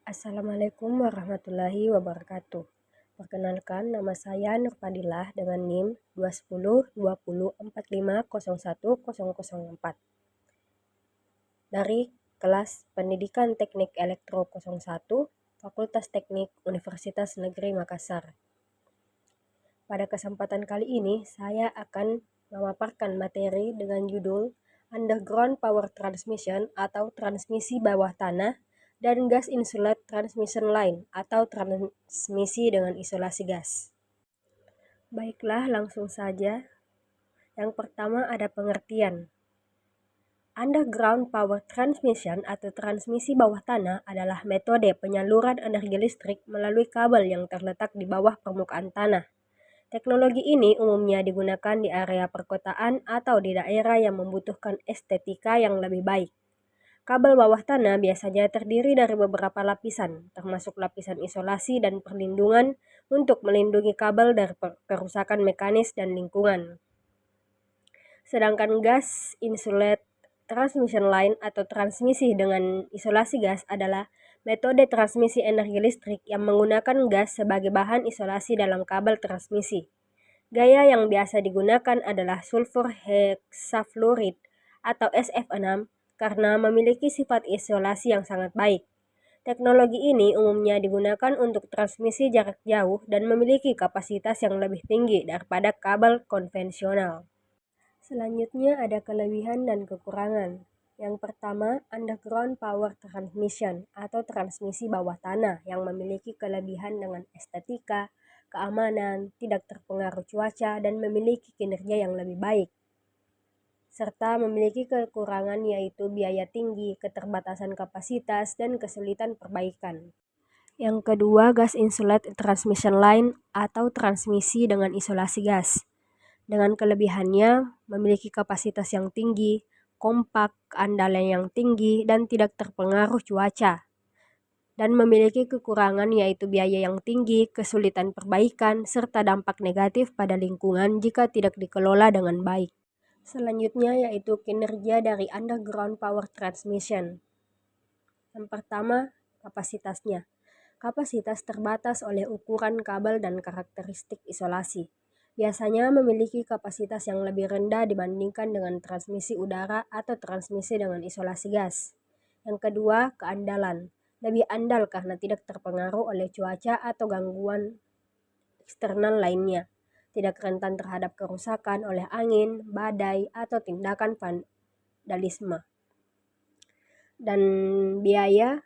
Assalamualaikum warahmatullahi wabarakatuh. Perkenalkan, nama saya Nurfadilah dengan NIM 2102045010004 dari kelas Pendidikan Teknik Elektro 01 Fakultas Teknik Universitas Negeri Makassar. Pada kesempatan kali ini, saya akan memaparkan materi dengan judul Underground Power Transmission atau transmisi bawah tanah dan Gas Insulate Transmission Line atau transmisi dengan isolasi gas. Baiklah, langsung saja. Yang pertama ada pengertian. Underground Power Transmission atau transmisi bawah tanah adalah metode penyaluran energi listrik melalui kabel yang terletak di bawah permukaan tanah. Teknologi ini umumnya digunakan di area perkotaan atau di daerah yang membutuhkan estetika yang lebih baik. Kabel bawah tanah biasanya terdiri dari beberapa lapisan, termasuk lapisan isolasi dan perlindungan untuk melindungi kabel dari kerusakan mekanis dan lingkungan. Sedangkan gas insulate transmission line atau transmisi dengan isolasi gas adalah metode transmisi energi listrik yang menggunakan gas sebagai bahan isolasi dalam kabel transmisi. Gaya yang biasa digunakan adalah sulfur hexafluorid atau SF6 karena memiliki sifat isolasi yang sangat baik. Teknologi ini umumnya digunakan untuk transmisi jarak jauh dan memiliki kapasitas yang lebih tinggi daripada kabel konvensional. Selanjutnya ada kelebihan dan kekurangan. Yang pertama, underground power transmission atau transmisi bawah tanah yang memiliki kelebihan dengan estetika, keamanan, tidak terpengaruh cuaca, dan memiliki kinerja yang lebih baik. Serta memiliki kekurangan yaitu biaya tinggi, keterbatasan kapasitas, dan kesulitan perbaikan. Yang kedua, gas insulate transmission line atau transmisi dengan isolasi gas. Dengan kelebihannya, memiliki kapasitas yang tinggi, kompak, keandalan yang tinggi, dan tidak terpengaruh cuaca. Dan memiliki kekurangan yaitu biaya yang tinggi, kesulitan perbaikan, serta dampak negatif pada lingkungan jika tidak dikelola dengan baik. Selanjutnya yaitu kinerja dari underground power transmission. Yang pertama, kapasitasnya. Kapasitas terbatas oleh ukuran kabel dan karakteristik isolasi. Biasanya memiliki kapasitas yang lebih rendah dibandingkan dengan transmisi udara atau transmisi dengan isolasi gas. Yang kedua, keandalan. Lebih andal karena tidak terpengaruh oleh cuaca atau gangguan eksternal lainnya. Tidak rentan terhadap kerusakan oleh angin, badai, atau tindakan vandalisme. Dan biaya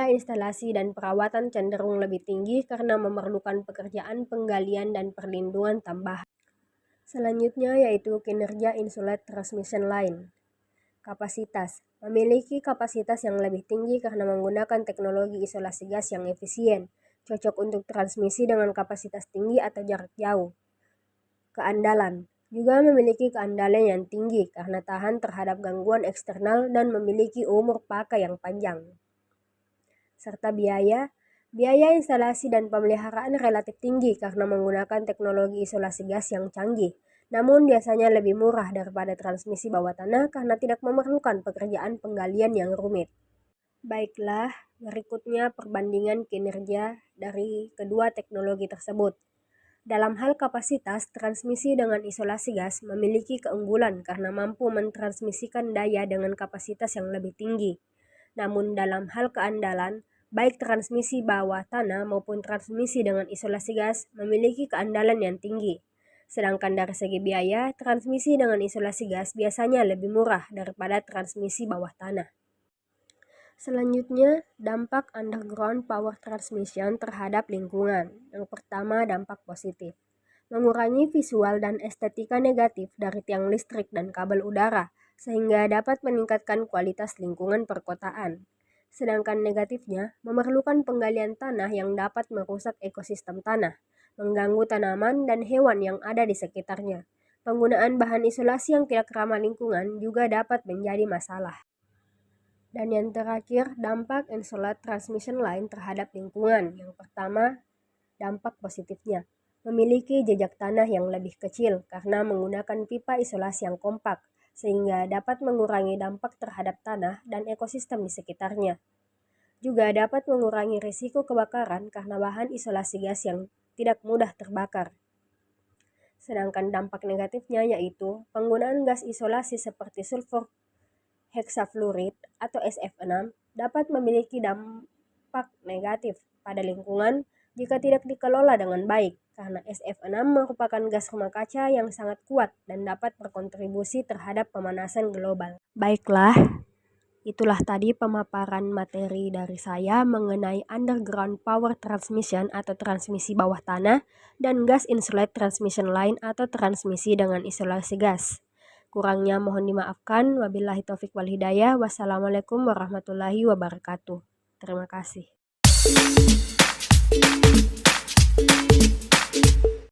instalasi dan perawatan cenderung lebih tinggi karena memerlukan pekerjaan penggalian dan perlindungan tambahan. Selanjutnya yaitu kinerja insulate transmission line. Kapasitas. Memiliki kapasitas yang lebih tinggi karena menggunakan teknologi isolasi gas yang efisien, cocok untuk transmisi dengan kapasitas tinggi atau jarak jauh. Keandalan. Juga memiliki keandalan yang tinggi karena tahan terhadap gangguan eksternal dan memiliki umur pakai yang panjang. Serta biaya instalasi dan pemeliharaan relatif tinggi karena menggunakan teknologi isolasi gas yang canggih, namun biasanya lebih murah daripada transmisi bawah tanah karena tidak memerlukan pekerjaan penggalian yang rumit. Baiklah, berikutnya perbandingan kinerja dari kedua teknologi tersebut. Dalam hal kapasitas, transmisi dengan isolasi gas memiliki keunggulan karena mampu mentransmisikan daya dengan kapasitas yang lebih tinggi. Namun dalam hal keandalan, baik transmisi bawah tanah maupun transmisi dengan isolasi gas memiliki keandalan yang tinggi. Sedangkan dari segi biaya, transmisi dengan isolasi gas biasanya lebih murah daripada transmisi bawah tanah. Selanjutnya, dampak underground power transmission terhadap lingkungan. Yang pertama, dampak positif. Mengurangi visual dan estetika negatif dari tiang listrik dan kabel udara, sehingga dapat meningkatkan kualitas lingkungan perkotaan. Sedangkan negatifnya, memerlukan penggalian tanah yang dapat merusak ekosistem tanah, mengganggu tanaman dan hewan yang ada di sekitarnya. Penggunaan bahan isolasi yang tidak ramah lingkungan juga dapat menjadi masalah. Dan yang terakhir, dampak insulate transmission line terhadap lingkungan. Yang pertama, dampak positifnya. Memiliki jejak tanah yang lebih kecil karena menggunakan pipa isolasi yang kompak, sehingga dapat mengurangi dampak terhadap tanah dan ekosistem di sekitarnya. Juga dapat mengurangi risiko kebakaran karena bahan isolasi gas yang tidak mudah terbakar. Sedangkan dampak negatifnya yaitu penggunaan gas isolasi seperti sulfur heksafluorid atau SF6 dapat memiliki dampak negatif pada lingkungan jika tidak dikelola dengan baik, karena SF6 merupakan gas rumah kaca yang sangat kuat dan dapat berkontribusi terhadap pemanasan global. Baiklah, itulah tadi pemaparan materi dari saya mengenai underground power transmission atau transmisi bawah tanah dan gas insulate transmission line atau transmisi dengan isolasi gas. Kurangnya mohon dimaafkan. Wabillahi taufik wal hidayah. Wassalamualaikum warahmatullahi wabarakatuh. Terima kasih.